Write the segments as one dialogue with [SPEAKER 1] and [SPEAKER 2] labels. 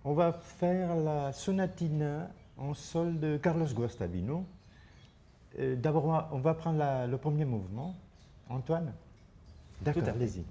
[SPEAKER 1] On va faire la sonatina en sol de Carlos Guastavino. D'abord, on va prendre le premier mouvement. Antoine? D'accord, allez-y.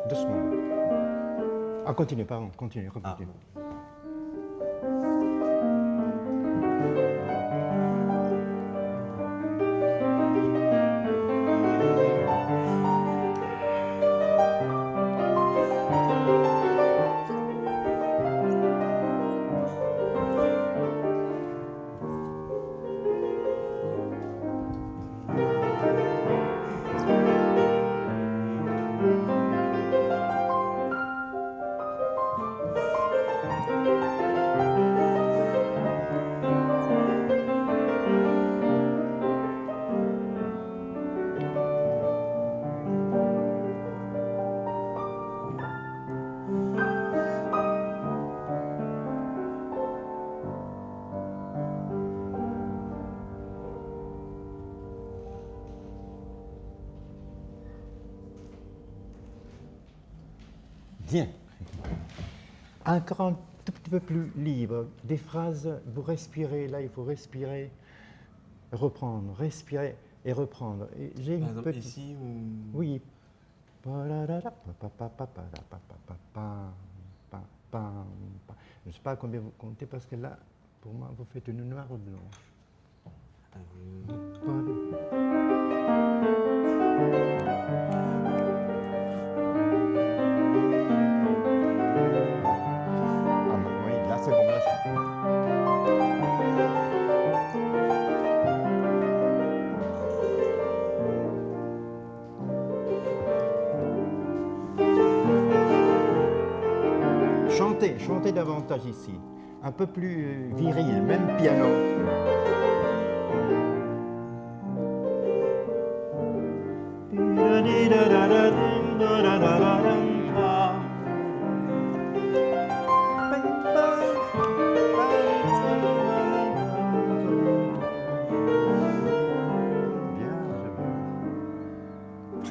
[SPEAKER 1] Doucement. Ah, continue, pardon, continue.
[SPEAKER 2] Ah.
[SPEAKER 1] Bien. Encore un tout petit peu plus libre. Des phrases, vous respirez, là il faut respirer, reprendre, respirer et reprendre. J'ai
[SPEAKER 2] Par exemple, ici ou...
[SPEAKER 1] Oui. Je ne sais pas combien vous comptez parce que là, pour moi, vous faites une noire ou blanche. Oui, là c'est bon, là c'est bon. Chantez davantage ici, un peu plus viril, même piano.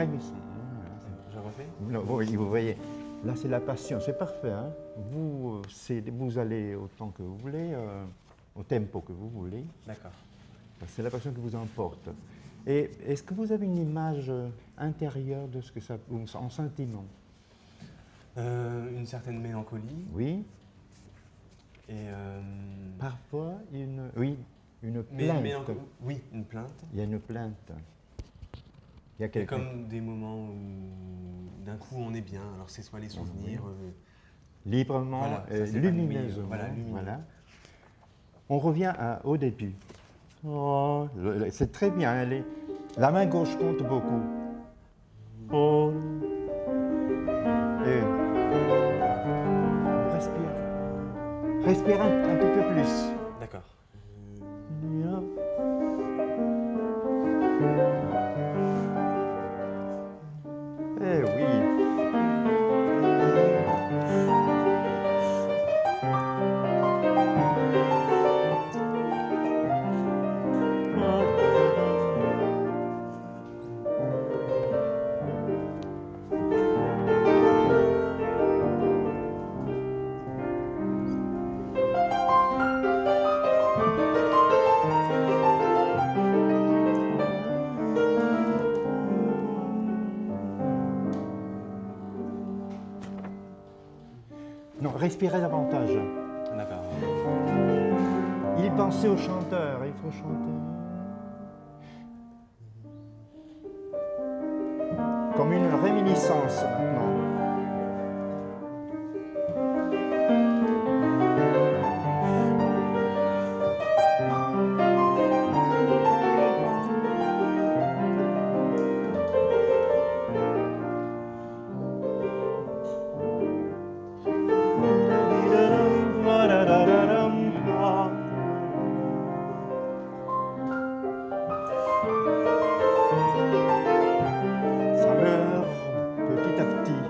[SPEAKER 1] frémissant.
[SPEAKER 2] Je refais?
[SPEAKER 1] Non, vous voyez, là c'est la passion, c'est parfait. Hein. Vous allez autant que vous voulez, au tempo que vous voulez.
[SPEAKER 2] D'accord.
[SPEAKER 1] C'est la passion qui vous emporte. Et est-ce que vous avez une image intérieure de ce que ça, en sentiment?
[SPEAKER 2] Une certaine mélancolie.
[SPEAKER 1] Oui.
[SPEAKER 2] Et
[SPEAKER 1] Parfois, oui, une
[SPEAKER 2] mais
[SPEAKER 1] plainte.
[SPEAKER 2] oui, une plainte.
[SPEAKER 1] Il y a une plainte. Il y a
[SPEAKER 2] Et
[SPEAKER 1] quelqu'un.
[SPEAKER 2] comme des moments où d'un coup on est bien. Alors c'est soit les souvenirs.
[SPEAKER 1] Librement,
[SPEAKER 2] Voilà, ça s'épanouit,
[SPEAKER 1] lumineusement.
[SPEAKER 2] voilà, lumineux.
[SPEAKER 1] Voilà. On revient au début. Oh, c'est très bien. La main gauche compte beaucoup. Oh. Et on respire. Respire un tout peu plus.
[SPEAKER 2] D'accord.
[SPEAKER 1] Eh oui. Non, respirez davantage.
[SPEAKER 2] D'accord.
[SPEAKER 1] Il pensait au chanteur, il faut chanter. Comme une réminiscence maintenant. Ça meurt petit à petit.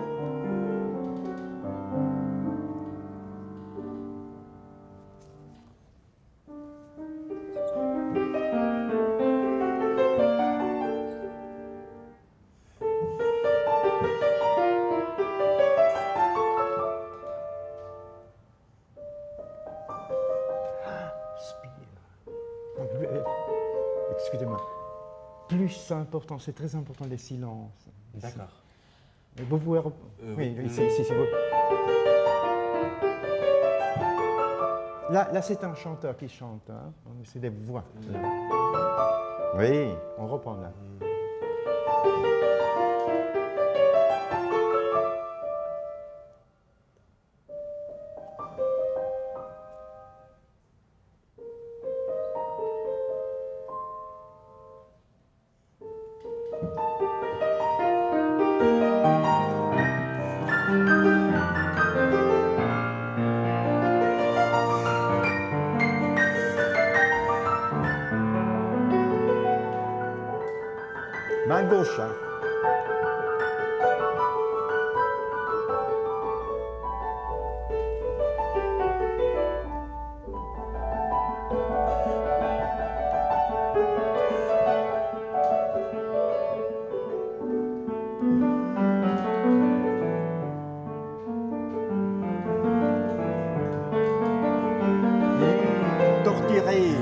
[SPEAKER 1] Excusez-moi. Plus important, c'est très important les silences.
[SPEAKER 2] D'accord.
[SPEAKER 1] Vous pouvez. Oui, si, vous. Là c'est un chanteur qui chante. Hein. C'est des voix. Oui, on reprend là. Main gauche. Hein. Torturé.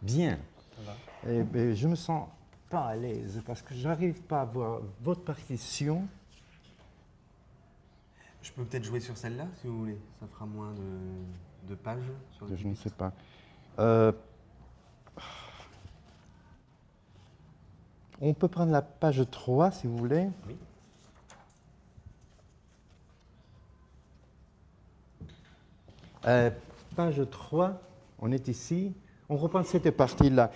[SPEAKER 1] Bien.
[SPEAKER 2] Ça va.
[SPEAKER 1] Eh ben, je me sens pas à l'aise parce que j'arrive pas à voir votre partition.
[SPEAKER 2] Je peux peut-être jouer sur celle-là, si vous voulez. Ça fera moins de pages sur le
[SPEAKER 1] Je ne
[SPEAKER 2] pupitre.
[SPEAKER 1] sais pas. Euh, on peut prendre la page 3 si vous voulez.
[SPEAKER 2] Oui.
[SPEAKER 1] Page 3, on est ici. On reprend cette partie-là.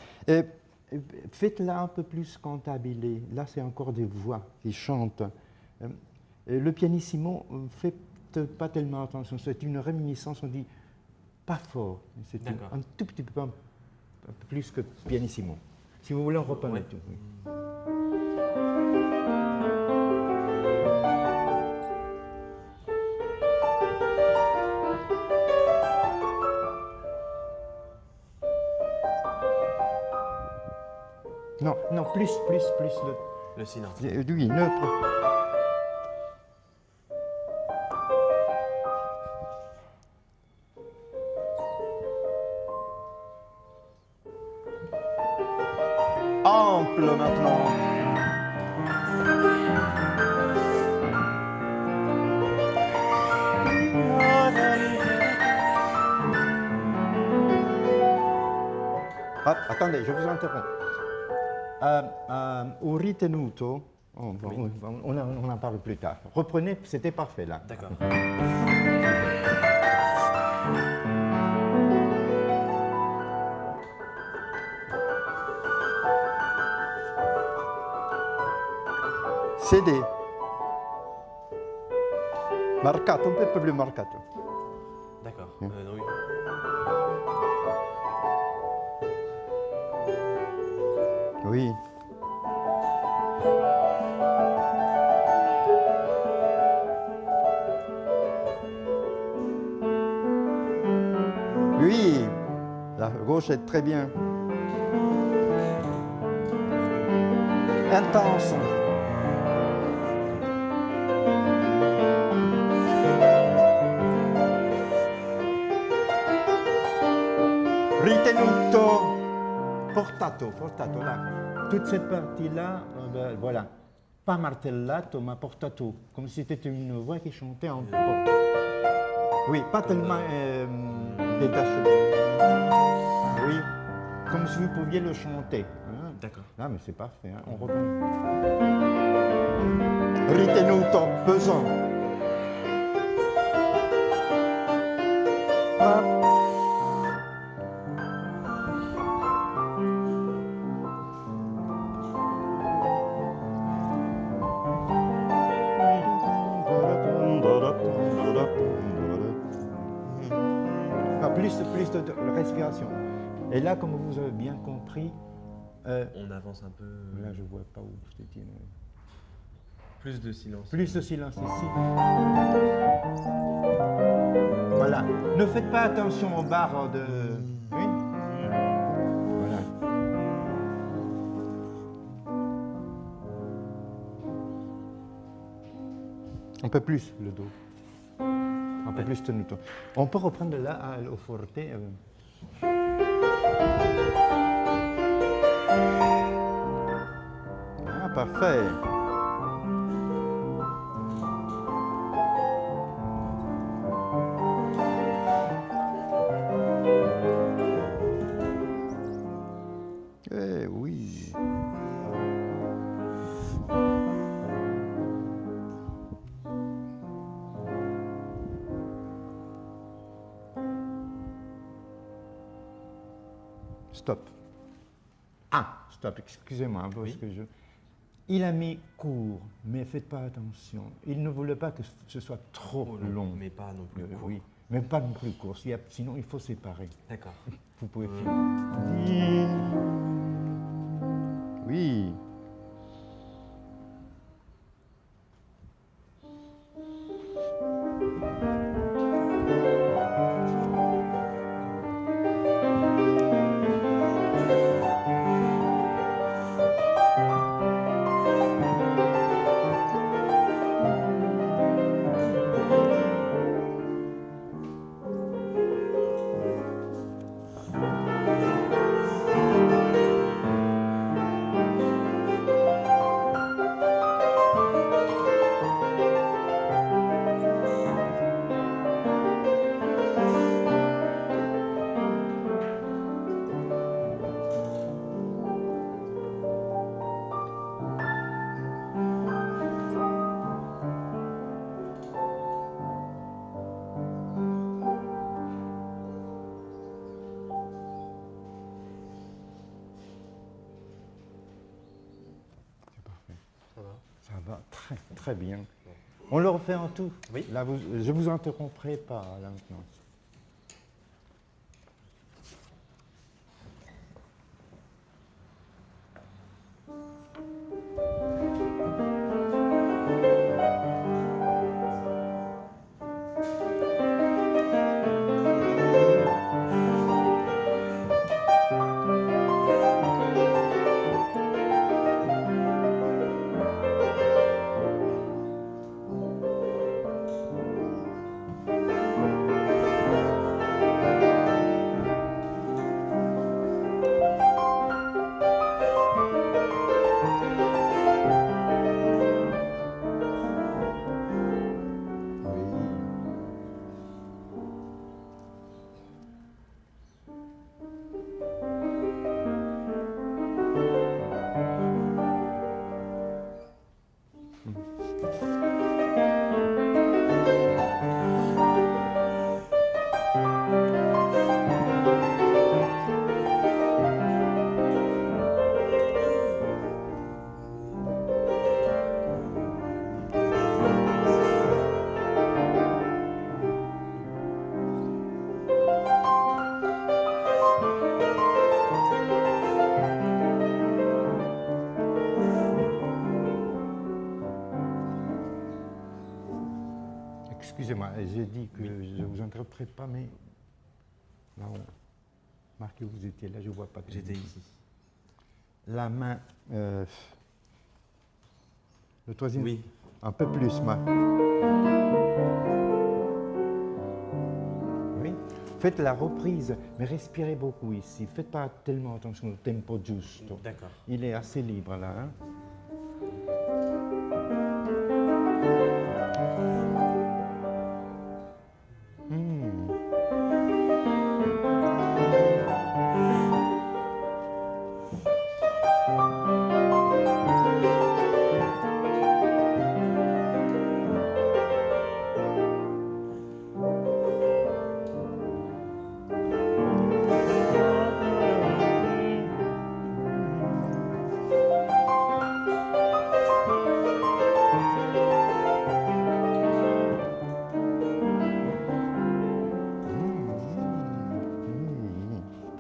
[SPEAKER 1] Faites-la un peu plus cantabile. Là, c'est encore des voix qui chantent. Le pianissimo, faites pas tellement attention. C'est une réminiscence, on dit pas fort. C'est
[SPEAKER 2] D'accord.
[SPEAKER 1] un tout petit peu un peu plus que pianissimo. Si vous voulez, on reprend
[SPEAKER 2] Ouais.
[SPEAKER 1] le tout. Oui. Non, non, plus
[SPEAKER 2] Le silence.
[SPEAKER 1] oui, neutre. Ample maintenant. Hop, attendez, je vous interromps. Au ritenuto, oh, bon,
[SPEAKER 2] Oui.
[SPEAKER 1] on en parle plus tard. Reprenez, c'était parfait là.
[SPEAKER 2] D'accord.
[SPEAKER 1] CD. Marcato, un peu plus marcato.
[SPEAKER 2] D'accord.
[SPEAKER 1] Oui.
[SPEAKER 2] Oui.
[SPEAKER 1] Oui. Oui, la gauche est très bien. Intense. Ritenuto. Portato, là. Toute cette partie-là, voilà. Pas martellato, ma portato. Comme si c'était une voix qui chantait en porte. Oui, pas tellement détaché. Oui, comme si vous pouviez le chanter. Hein.
[SPEAKER 2] D'accord.
[SPEAKER 1] Ah, mais c'est parfait, hein. On reprend. Ritenuto, pesant. Hop. Ah, plus de respiration. Et là, comme vous avez bien compris,
[SPEAKER 2] On avance un peu.
[SPEAKER 1] là je vois pas où vous étiez.
[SPEAKER 2] Plus de silence.
[SPEAKER 1] Plus de silence ici. Voilà. Ne faites pas attention aux barres de. Oui. Voilà. Un peu plus le dos. Un peu plus tenuto. On peut reprendre là au forte. Ah, parfait. Eh oui. Stop. Ah, stop, excusez-moi, parce
[SPEAKER 2] Oui.
[SPEAKER 1] que il a mis court, mais faites pas attention. Il ne voulait pas que ce soit trop
[SPEAKER 2] Oh,
[SPEAKER 1] long.
[SPEAKER 2] mais pas non plus court.
[SPEAKER 1] Oui, mais pas non plus court. Sinon, il faut séparer.
[SPEAKER 2] D'accord.
[SPEAKER 1] Vous pouvez faire. Oui. va très, très bien. On le refait en tout.
[SPEAKER 2] Oui.
[SPEAKER 1] Là, je vous interromprai pas, là, maintenant. Excusez-moi, j'ai dit que je ne vous interromperai pas, mais là, Marc, vous étiez là, je ne vois pas.
[SPEAKER 2] J'étais ici.
[SPEAKER 1] La main, le troisième,
[SPEAKER 2] Oui.
[SPEAKER 1] un peu plus, Marc. Oui. Faites la reprise, mais respirez beaucoup ici. Faites pas tellement attention au tempo giusto.
[SPEAKER 2] D'accord.
[SPEAKER 1] Il est assez libre là. Hein?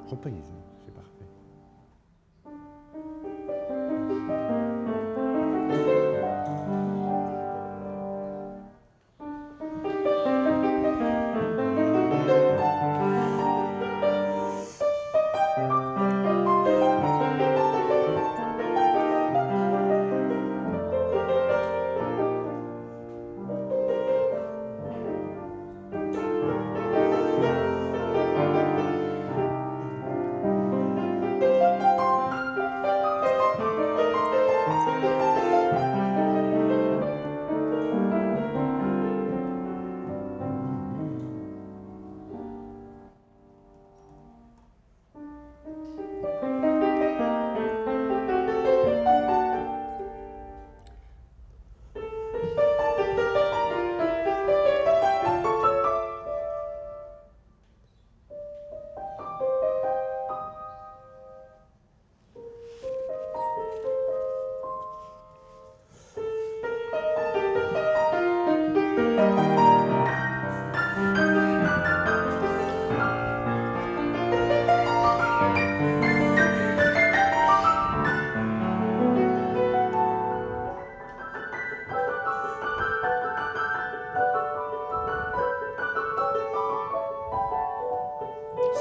[SPEAKER 1] Reprise, c'est parfait.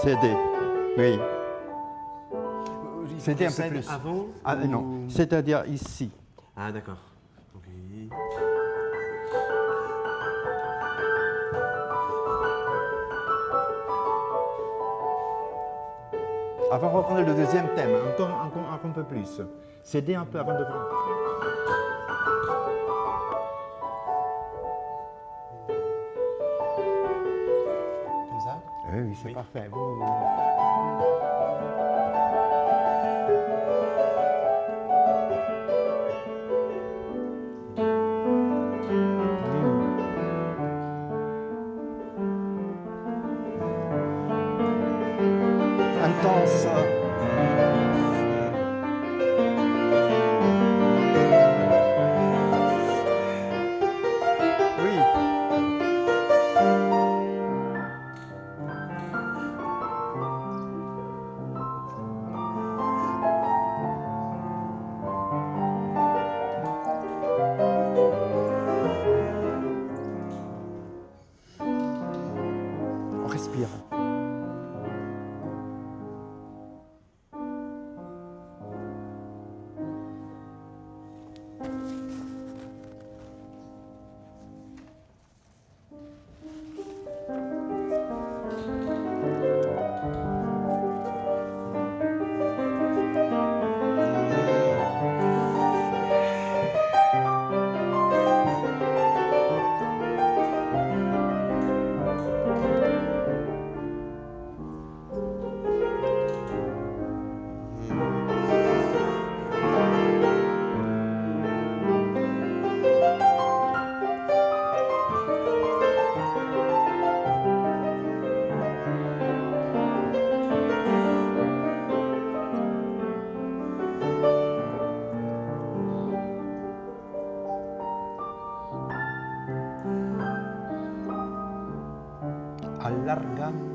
[SPEAKER 1] CD, oui. CD un peu plus.
[SPEAKER 2] Avant
[SPEAKER 1] Ah,
[SPEAKER 2] ou...
[SPEAKER 1] non, c'est-à-dire ici.
[SPEAKER 2] Ah, d'accord. Ok.
[SPEAKER 1] Avant de reprendre le deuxième thème, encore un peu plus. CD un peu avant de prendre.
[SPEAKER 2] Comme ça?
[SPEAKER 1] Oui, c'est parfait. Intense. largando.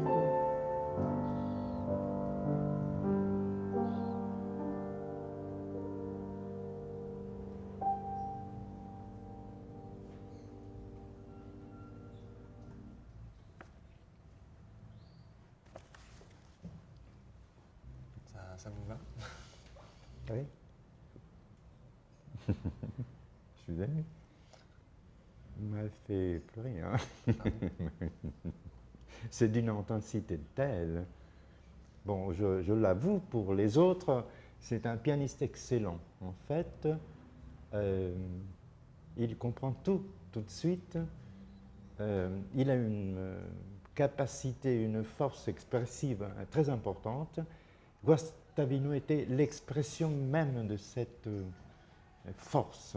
[SPEAKER 2] Ça vous va?
[SPEAKER 1] Oui. Je suis désolé. Il m'a fait pleurer. Hein. C'est d'une intensité telle. Bon, je l'avoue, pour les autres, c'est un pianiste excellent. En fait, il comprend tout de suite. Il a une capacité, une force expressive très importante. Guastavino était l'expression même de cette force.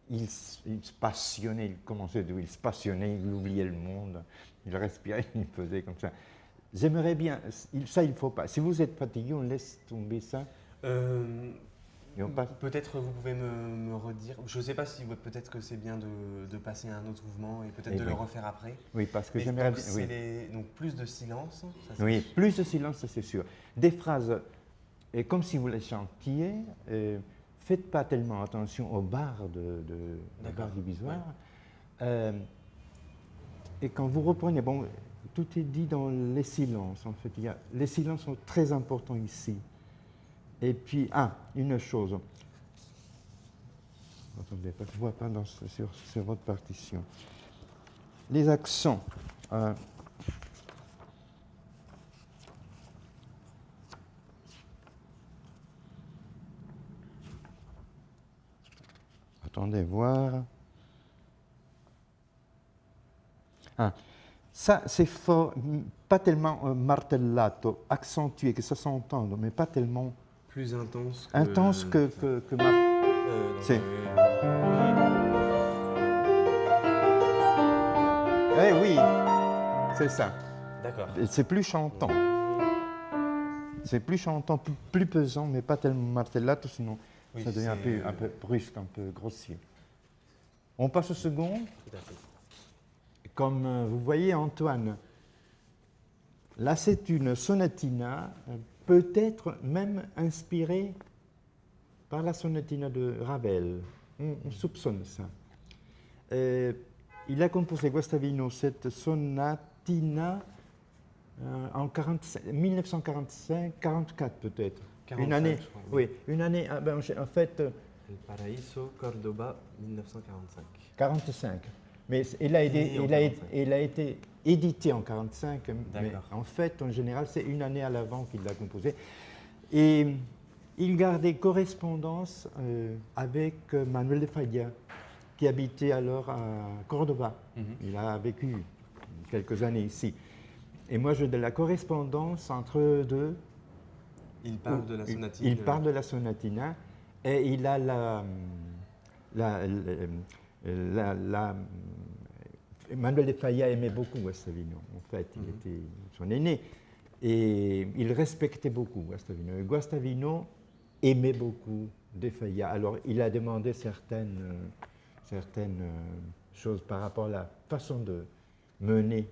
[SPEAKER 1] Il se passionnait, il commençait il se passionnait, il oubliait le monde, il respirait, il faisait comme ça. J'aimerais bien, ça il ne faut pas. Si vous êtes fatigué, on laisse tomber ça. Et on passe.
[SPEAKER 2] Peut-être vous pouvez me redire, je ne sais pas si peut-être que c'est bien de passer à un autre mouvement et peut-être de le refaire après.
[SPEAKER 1] Oui, parce que
[SPEAKER 2] Mais
[SPEAKER 1] j'aimerais
[SPEAKER 2] donc,
[SPEAKER 1] bien. Oui.
[SPEAKER 2] Donc plus de silence. Ça, c'est
[SPEAKER 1] Oui, plus de silence, ça, c'est sûr. Des phrases, et comme si vous les chantiez, faites pas tellement attention aux barres la barre divisoire. Ouais. Et quand vous reprenez, bon, tout est dit dans les silences, en fait. Les silences sont très importants ici. Et puis, une chose. Attendez, je ne vois pas sur votre partition. Les accents. Attendez, voir. Ça, c'est fort, pas tellement martellato, accentué, que ça s'entend, mais pas tellement
[SPEAKER 2] plus intense
[SPEAKER 1] que c'est. Eh oui, c'est ça.
[SPEAKER 2] D'accord.
[SPEAKER 1] C'est plus chantant. C'est plus chantant, plus pesant, mais pas tellement martellato, sinon ça devient un peu brusque, un peu grossier. On passe au second.
[SPEAKER 2] Tout à fait.
[SPEAKER 1] Comme vous voyez, Antoine, là c'est une sonatina, peut-être même inspirée par la sonatina de Ravel. On soupçonne ça. Il a composé, Guastavino, cette sonatina en 1945-44 peut-être.
[SPEAKER 2] 45,
[SPEAKER 1] une année,
[SPEAKER 2] je crois,
[SPEAKER 1] oui, une année, en fait...
[SPEAKER 2] El Paraíso, Cordoba, 1945.
[SPEAKER 1] 45. Mais il a été édité en 1945, mais en fait, en général, c'est une année à l'avant qu'il l'a composé. Et il gardait correspondance avec Manuel de Falla, qui habitait alors à Cordoba. Il a vécu quelques années ici. Et moi, j'ai de la correspondance entre eux deux.
[SPEAKER 2] Il parle de la sonatina.
[SPEAKER 1] Il parle de la sonatina et il a Manuel de Falla aimait beaucoup Guastavino, en fait, il était son aîné, et il respectait beaucoup Guastavino. Et Guastavino aimait beaucoup de Falla, alors il a demandé certaines choses par rapport à la façon de mener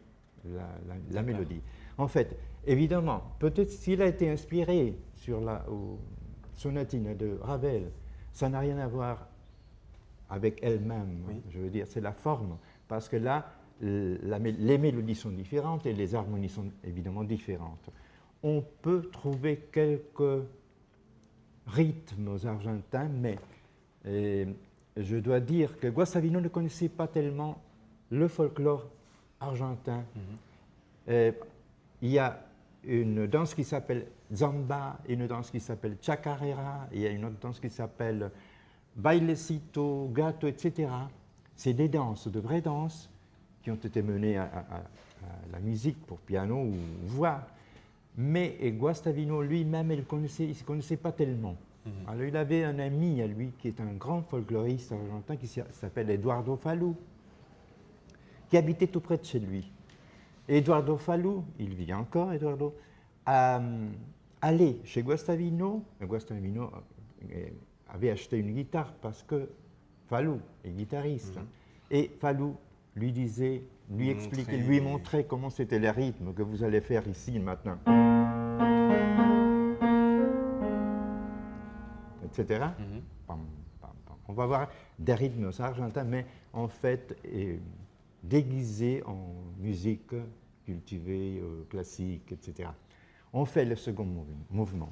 [SPEAKER 1] la mélodie. En fait, évidemment, peut-être s'il a été inspiré sur la sonatine de Ravel, ça n'a rien à voir avec elle-même, je veux dire, c'est la forme, parce que là, les mélodies sont différentes et les harmonies sont évidemment différentes. On peut trouver quelques rythmes argentins, mais je dois dire que Guastavino ne connaissait pas tellement le folklore argentin. Il y a une danse qui s'appelle Zamba, une danse qui s'appelle Chacarera, il y a une autre danse qui s'appelle Bailecito, Gato, etc. C'est des danses, de vraies danses, qui ont été menées à la musique pour piano ou voix. Mais Guastavino lui-même, il ne connaissait pas tellement. Alors il avait un ami à lui qui est un grand folkloriste argentin qui s'appelle Eduardo Falú, qui habitait tout près de chez lui. Et Eduardo Falú, il vit encore, Eduardo, allait chez Guastavino. Guastavino avait acheté une guitare parce que Falú est guitariste. Et Falú lui disait lui expliquer, lui montrer comment c'était les rythmes que vous allez faire ici maintenant. Etc. Pam, pam, pam. On va voir des rythmes argentins, mais en fait déguisés en musique cultivée, classique, etc. On fait le second mouvement.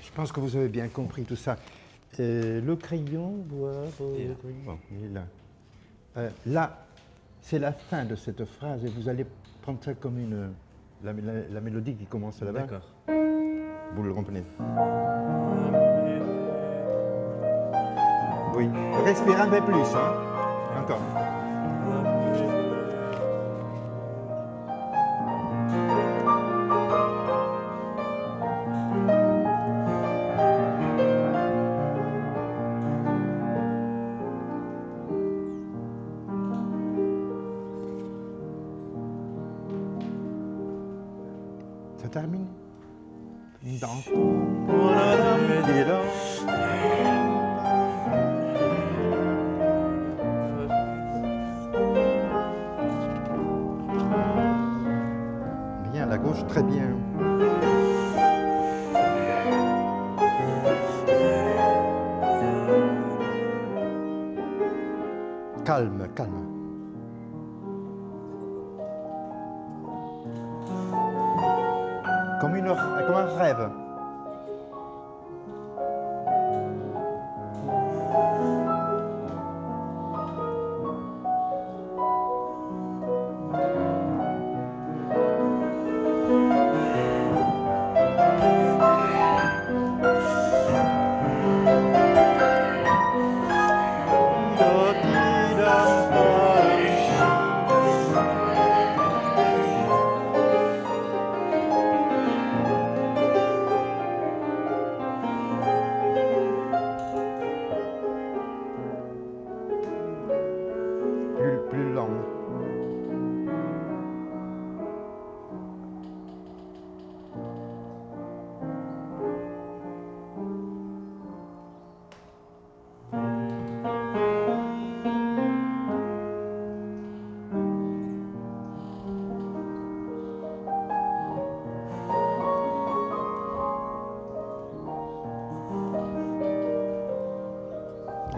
[SPEAKER 1] Je pense que vous avez bien compris tout ça. Le crayon, bon, il est là. Là, c'est la fin de cette phrase et vous allez prendre ça comme la mélodie qui commence là-bas.
[SPEAKER 2] D'accord.
[SPEAKER 1] Vous le comprenez? Oui. Respirez un peu plus, hein. Encore. Ça termine. Une danse. Bien, la gauche, très bien. Calme, calme. Comme un rêve. temps.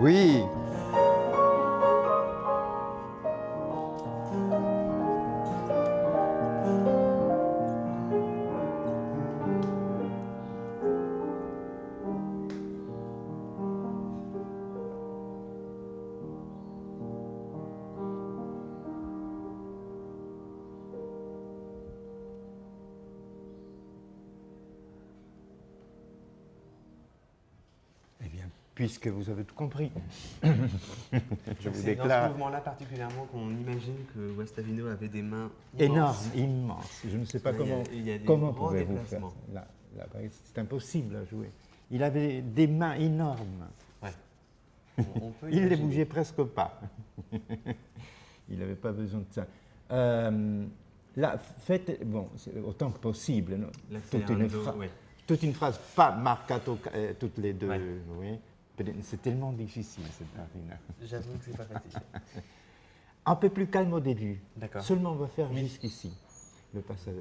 [SPEAKER 1] Oui. Eh bien, puisque vous avez tout compris, je vous
[SPEAKER 2] C'est dans ce
[SPEAKER 1] déclare
[SPEAKER 2] mouvement-là particulièrement qu'on imagine que Guastavino avait des mains
[SPEAKER 1] énorme,
[SPEAKER 2] immenses.
[SPEAKER 1] immense. Je ne sais pas
[SPEAKER 2] Ouais,
[SPEAKER 1] comment,
[SPEAKER 2] il y a des
[SPEAKER 1] comment
[SPEAKER 2] grands
[SPEAKER 1] pouvez-vous faire
[SPEAKER 2] déplacements.
[SPEAKER 1] ça. Là, c'est impossible à jouer. Il avait des mains énormes.
[SPEAKER 2] Ouais. On peut
[SPEAKER 1] Il ne les
[SPEAKER 2] imaginer.
[SPEAKER 1] bougeait presque pas. Il n'avait pas besoin de ça. Là, faites, bon, c'est autant que possible, non,
[SPEAKER 2] Là, c'est un do, ouais.
[SPEAKER 1] toute une phrase, pas marcato, toutes les deux.
[SPEAKER 2] Ouais.
[SPEAKER 1] Oui. C'est tellement difficile cette partie-là.
[SPEAKER 2] J'avoue que c'est pas facile.
[SPEAKER 1] Un peu plus calme au début.
[SPEAKER 2] D'accord.
[SPEAKER 1] Seulement, on va faire jusqu'ici, le passage.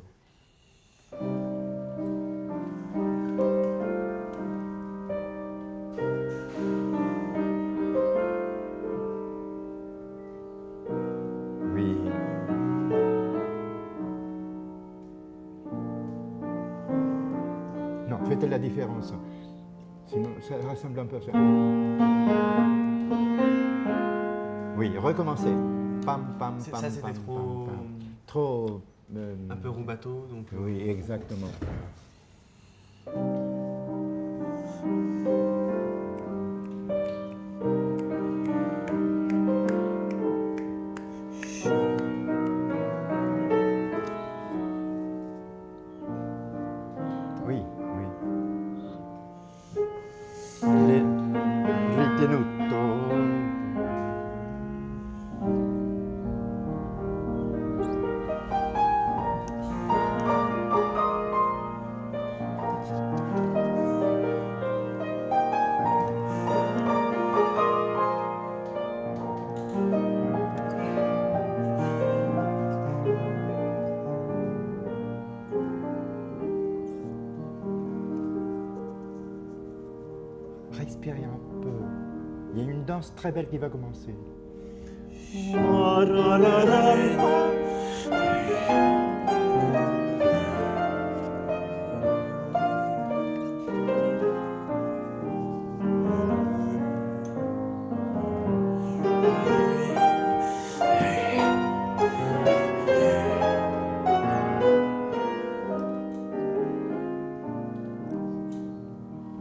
[SPEAKER 1] Oui. Non, faites la différence. Sinon, ça ressemble un peu à ça. Oui, recommencez. Pam, pam, pam,
[SPEAKER 2] Ça, c'était
[SPEAKER 1] pam,
[SPEAKER 2] trop,
[SPEAKER 1] pam, pam. Trop.
[SPEAKER 2] un peu rumbato, donc.
[SPEAKER 1] Oui, exactement. Oui, oui. Ritenuto. Respirez un peu. Il y a une danse très belle qui va commencer.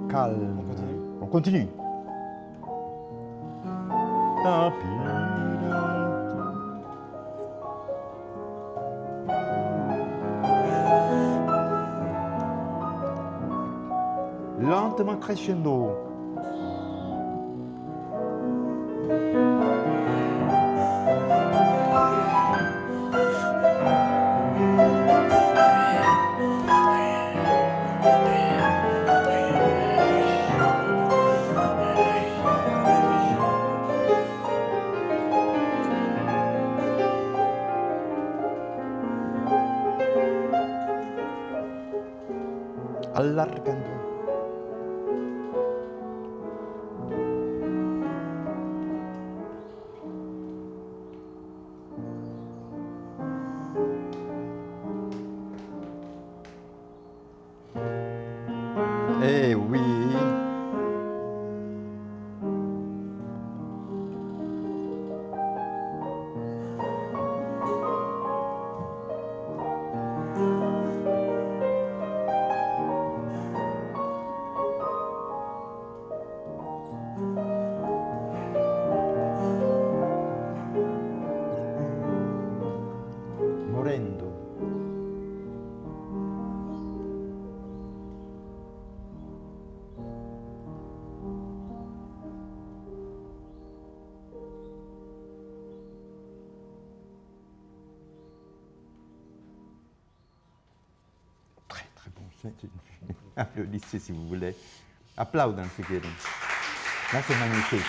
[SPEAKER 1] Calme.
[SPEAKER 2] On continue.
[SPEAKER 1] On continue. Lentement crescendo. Allargando. Eh oui. Morendo. Applaudissez si vous voulez. Applaudissez si vous voulez. Là, c'est magnifique.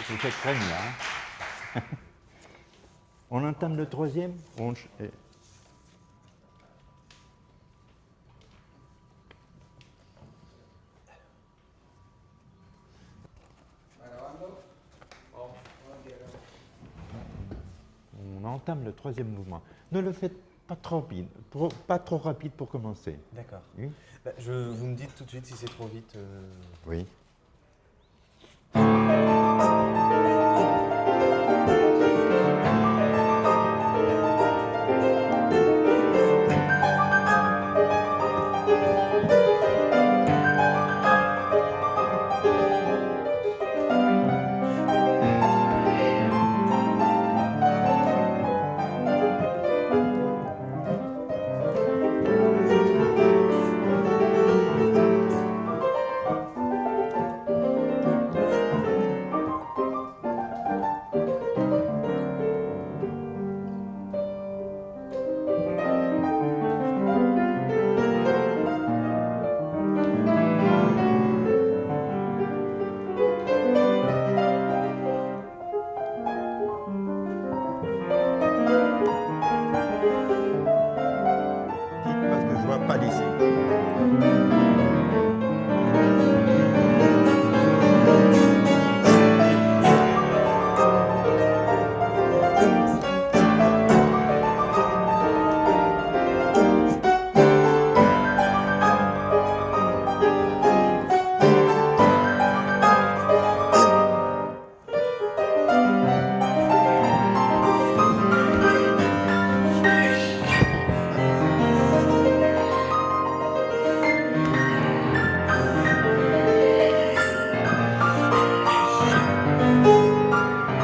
[SPEAKER 1] Vous faites très bien. On entame le troisième. On entame le troisième mouvement. Ne le faites pas pas trop rapide pour commencer.
[SPEAKER 2] D'accord.
[SPEAKER 1] Oui.
[SPEAKER 2] Bah, vous me dites tout de suite si c'est trop vite.
[SPEAKER 1] Oui. Parce que je ne vois pas d'ici.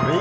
[SPEAKER 1] Oui.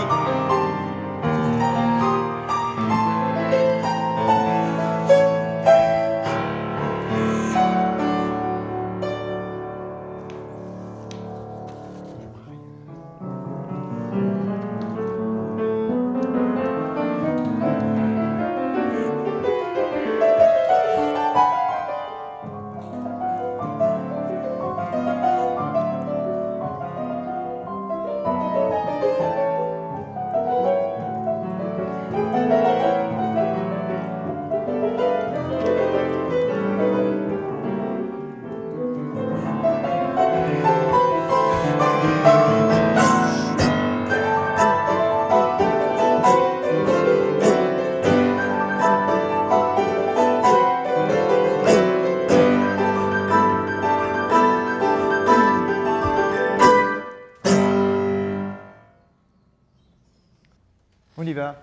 [SPEAKER 1] On y va.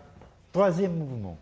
[SPEAKER 1] Troisième mouvement.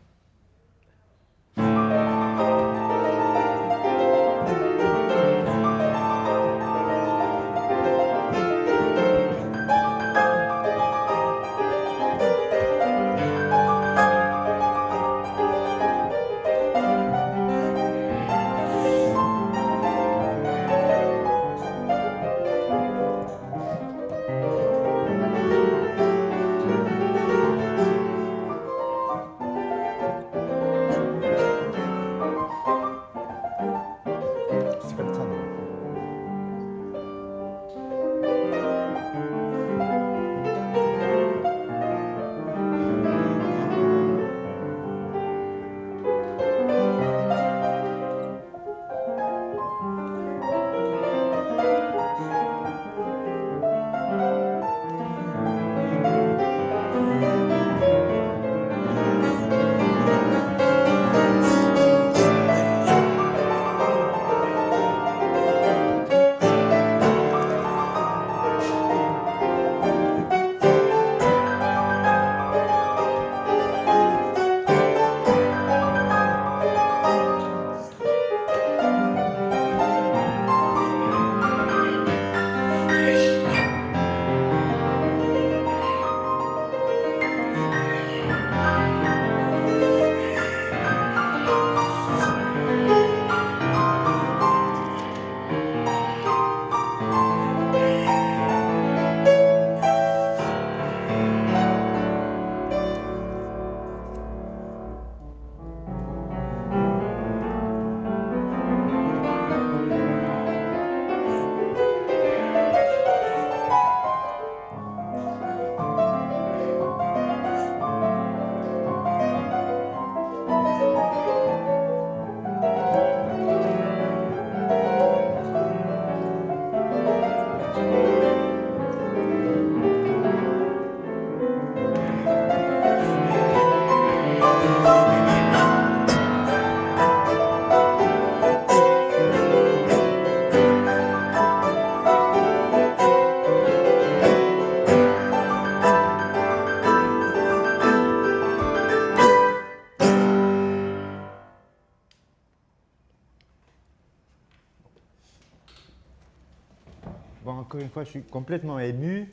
[SPEAKER 1] encore une fois, je suis complètement ému.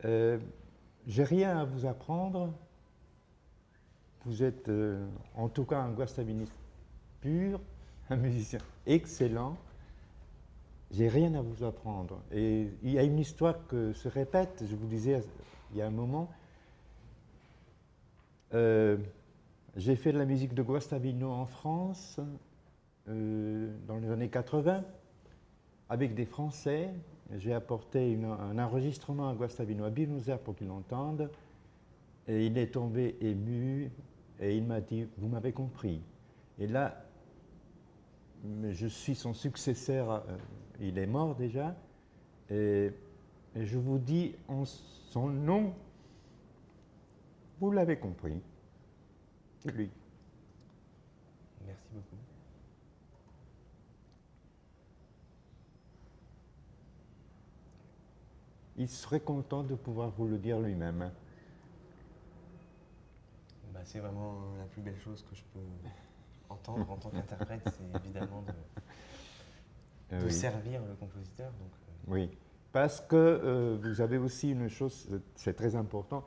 [SPEAKER 1] J'ai rien à vous apprendre. Vous êtes en tout cas un guastaviniste pur, un musicien excellent. J'ai rien à vous apprendre. Et il y a une histoire qui se répète, je vous disais il y a un moment. J'ai fait de la musique de Guastavino en France dans les années 80 avec des Français. J'ai apporté un enregistrement à Guastavino, à Birnouzer pour qu'il l'entende. Et il est tombé ému et il m'a dit « Vous m'avez compris ». Et là, je suis son successeur, il est mort déjà. Et je vous dis en son nom, vous l'avez compris. C'est lui.
[SPEAKER 2] Merci beaucoup.
[SPEAKER 1] Il serait content de pouvoir vous le dire lui-même.
[SPEAKER 2] Bah, c'est vraiment la plus belle chose que je peux entendre en tant qu'interprète, c'est évidemment de
[SPEAKER 1] Oui.
[SPEAKER 2] servir le compositeur. Donc,
[SPEAKER 1] Oui, parce que vous avez aussi une chose, c'est très important,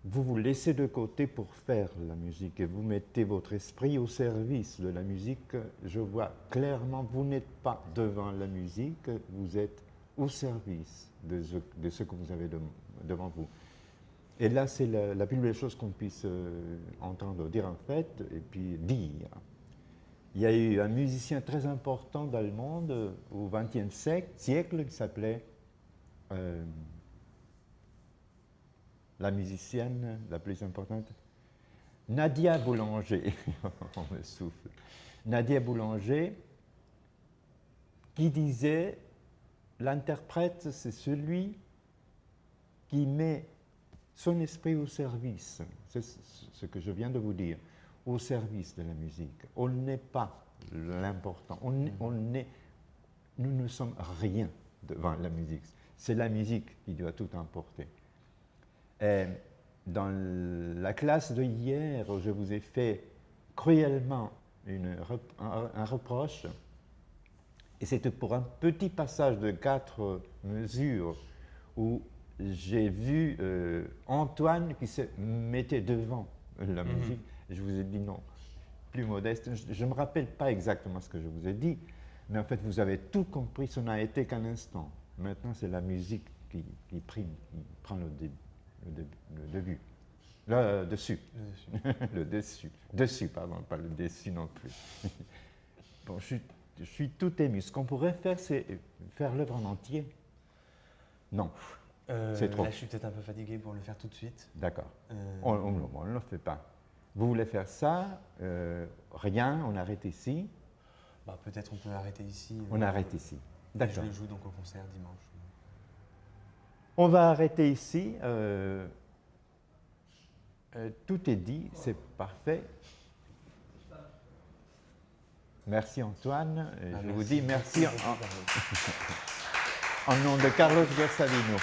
[SPEAKER 1] vous vous laissez de côté pour faire la musique et vous mettez votre esprit au service de la musique. Je vois clairement, vous n'êtes pas devant la musique, vous êtes au service de ce que vous avez devant vous. Et là, c'est la plus belle chose qu'on puisse entendre dire en fait, et puis dire. Il y a eu un musicien très important d'Allemande au XXe siècle qui s'appelait la musicienne la plus importante, Nadia Boulanger. On me souffle. Nadia Boulanger, qui disait l'interprète, c'est celui qui met son esprit au service. C'est ce que je viens de vous dire. Au service de la musique. On n'est pas l'important. Nous ne sommes rien devant la musique. C'est la musique qui doit tout emporter. Et dans la classe de hier, je vous ai fait cruellement un reproche, et c'était pour un petit passage de 4 mesures où j'ai vu Antoine qui se mettait devant la musique. Je vous ai dit non, plus modeste. Je ne me rappelle pas exactement ce que je vous ai dit, mais en fait, vous avez tout compris, ce n'a été qu'un instant. Maintenant, c'est la musique qui prime, qui prend le début. Le dessus. Le dessus. Dessus, pardon, pas le dessus non plus. Bon, je suis tout ému. Ce qu'on pourrait faire, c'est faire l'œuvre en entier. Non, c'est trop.
[SPEAKER 2] Là, je suis peut-être un peu fatigué pour le faire tout de suite.
[SPEAKER 1] D'accord. On ne le fait pas. Vous voulez faire ça, rien, on arrête ici.
[SPEAKER 2] Bah, peut-être on peut arrêter ici.
[SPEAKER 1] On arrête ici. D'accord.
[SPEAKER 2] Je le joue donc au concert dimanche.
[SPEAKER 1] On va arrêter ici. Tout est dit, c'est parfait. Merci Antoine. Je vous dis merci en nom de Carlos Guastavino.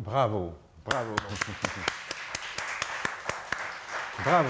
[SPEAKER 1] Bravo, bravo. Bravo.